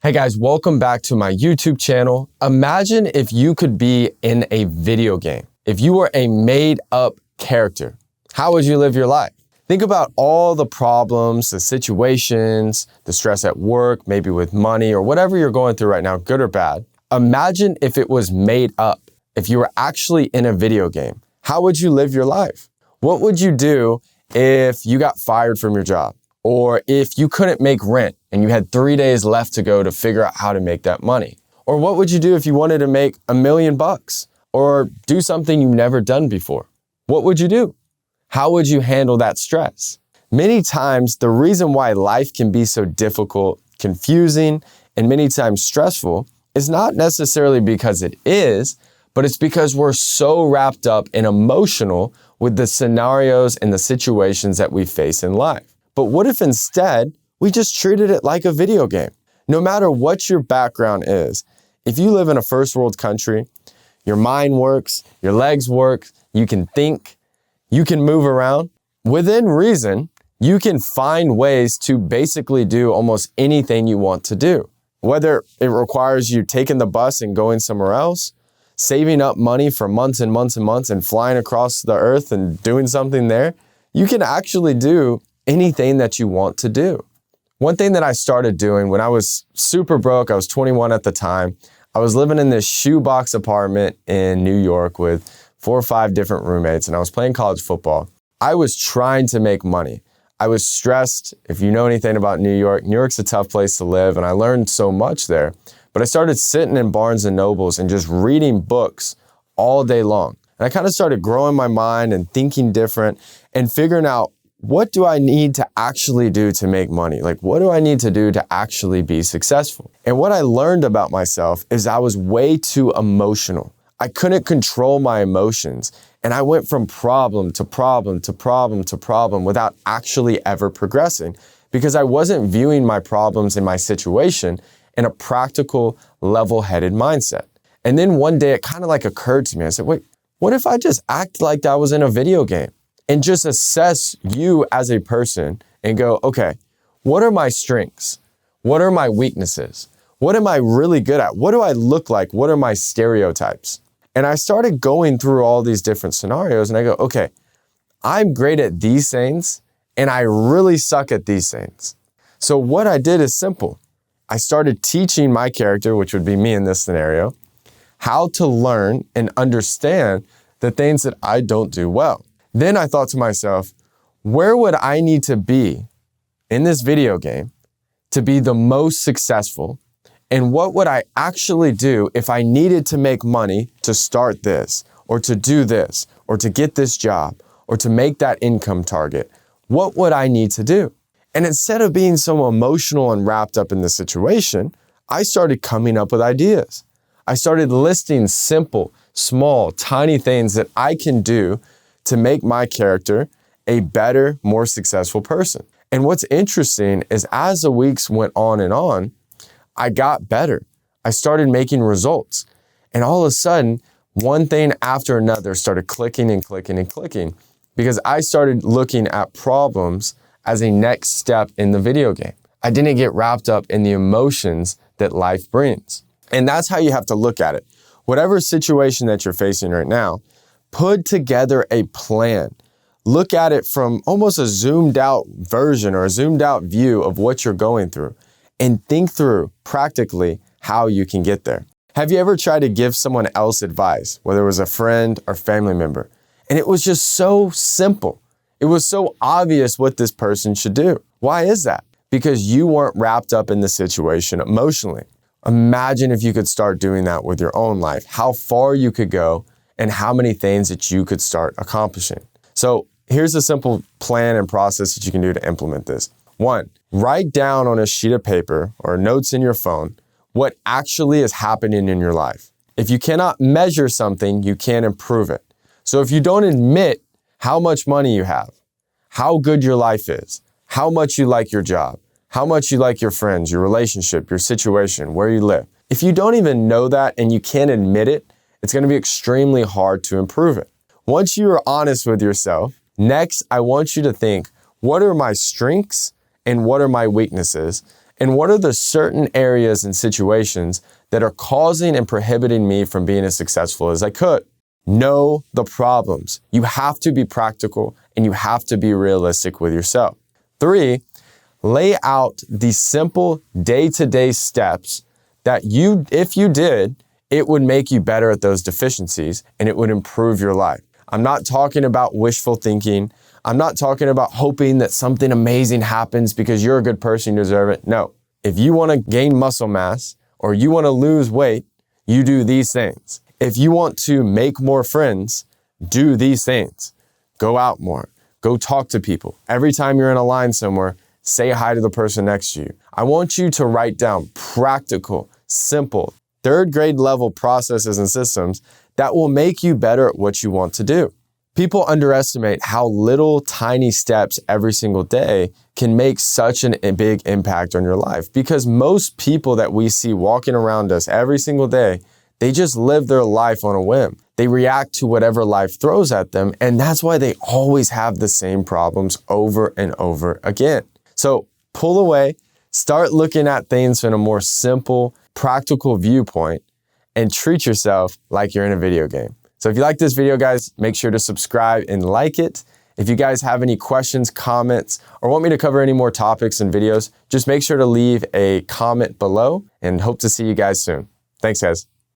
Hey guys, welcome back to my YouTube channel. Imagine if you could be in a video game. If you were a made-up character, how would you live your life? Think about all the problems, the situations, the stress at work, maybe with money or whatever you're going through right now, good or bad. Imagine if it was made up, if you were actually in a video game. How would you live your life? What would you do if you got fired from your job? Or if you couldn't make rent and you had 3 days left to go to figure out how to make that money? Or what would you do if you wanted to make $1 million or do something you've never done before? What would you do? How would you handle that stress? Many times, the reason why life can be so difficult, confusing, and many times stressful is not necessarily because it is, but it's because we're so wrapped up and emotional with the scenarios and the situations that we face in life. But what if instead we just treated it like a video game? No matter what your background is, if you live in a first world country, your mind works, your legs work, you can think, you can move around. Within reason, you can find ways to basically do almost anything you want to do. Whether it requires you taking the bus and going somewhere else, saving up money for months and months and months and flying across the earth and doing something there, you can actually do anything that you want to do. One thing that I started doing when I was super broke, I was 21 at the time, I was living in this shoebox apartment in New York with 4 or 5 different roommates, and I was playing college football. I was trying to make money. I was stressed. If you know anything about New York's a tough place to live, and I learned so much there. But I started sitting in Barnes and Nobles and just reading books all day long. And I kind of started growing my mind and thinking different and figuring out, what do I need to actually do to make money? Like, what do I need to do to actually be successful? And what I learned about myself is I was way too emotional. I couldn't control my emotions. And I went from problem to problem to problem to problem without actually ever progressing because I wasn't viewing my problems and my situation in a practical, level-headed mindset. And then one day it kind of like occurred to me. I said, wait, what if I just act like I was in a video game? And just assess you as a person and go, okay, what are my strengths? What are my weaknesses? What am I really good at? What do I look like? What are my stereotypes? And I started going through all these different scenarios and I go, okay, I'm great at these things and I really suck at these things. So what I did is simple. I started teaching my character, which would be me in this scenario, how to learn and understand the things that I don't do well. Then I thought to myself, where would I need to be in this video game to be the most successful? And what would I actually do if I needed to make money to start this, or to do this, or to get this job, or to make that income target? What would I need to do? And instead of being so emotional and wrapped up in the situation, I started coming up with ideas. I started listing simple, small, tiny things that I can do to make my character a better, more successful person. And what's interesting is as the weeks went on, I got better. I started making results. And all of a sudden, one thing after another started clicking and clicking and clicking because I started looking at problems as a next step in the video game. I didn't get wrapped up in the emotions that life brings. And that's how you have to look at it. Whatever situation that you're facing right now, put together a plan. Look at it from almost a zoomed out version or a zoomed out view of what you're going through and think through practically how you can get there. Have you ever tried to give someone else advice, whether it was a friend or family member, and it was just so simple? It was so obvious what this person should do. Why is that? Because you weren't wrapped up in the situation emotionally. Imagine if you could start doing that with your own life, how far you could go and how many things that you could start accomplishing. So here's a simple plan and process that you can do to implement this. 1, write down on a sheet of paper or notes in your phone what actually is happening in your life. If you cannot measure something, you can't improve it. So if you don't admit how much money you have, how good your life is, how much you like your job, how much you like your friends, your relationship, your situation, where you live, if you don't even know that and you can't admit it, it's going to be extremely hard to improve it. Once you are honest with yourself, next, I want you to think, what are my strengths and what are my weaknesses? And what are the certain areas and situations that are causing and prohibiting me from being as successful as I could? Know the problems. You have to be practical and you have to be realistic with yourself. 3, lay out the simple day-to-day steps that if you did, it would make you better at those deficiencies and it would improve your life. I'm not talking about wishful thinking. I'm not talking about hoping that something amazing happens because you're a good person, you deserve it. No. If you want to gain muscle mass or you want to lose weight, you do these things. If you want to make more friends, do these things. Go out more. Go talk to people. Every time you're in a line somewhere, say hi to the person next to you. I want you to write down practical, simple, 3rd grade level processes and systems that will make you better at what you want to do. People underestimate how little tiny steps every single day can make such a big impact on your life, because most people that we see walking around us every single day, they just live their life on a whim. They react to whatever life throws at them, and that's why they always have the same problems over and over again. So pull away, start looking at things in a more simple, practical viewpoint, and treat yourself like you're in a video game. So if you like this video, guys, make sure to subscribe and like it. If you guys have any questions, comments, or want me to cover any more topics and videos, just make sure to leave a comment below and hope to see you guys soon. Thanks, guys.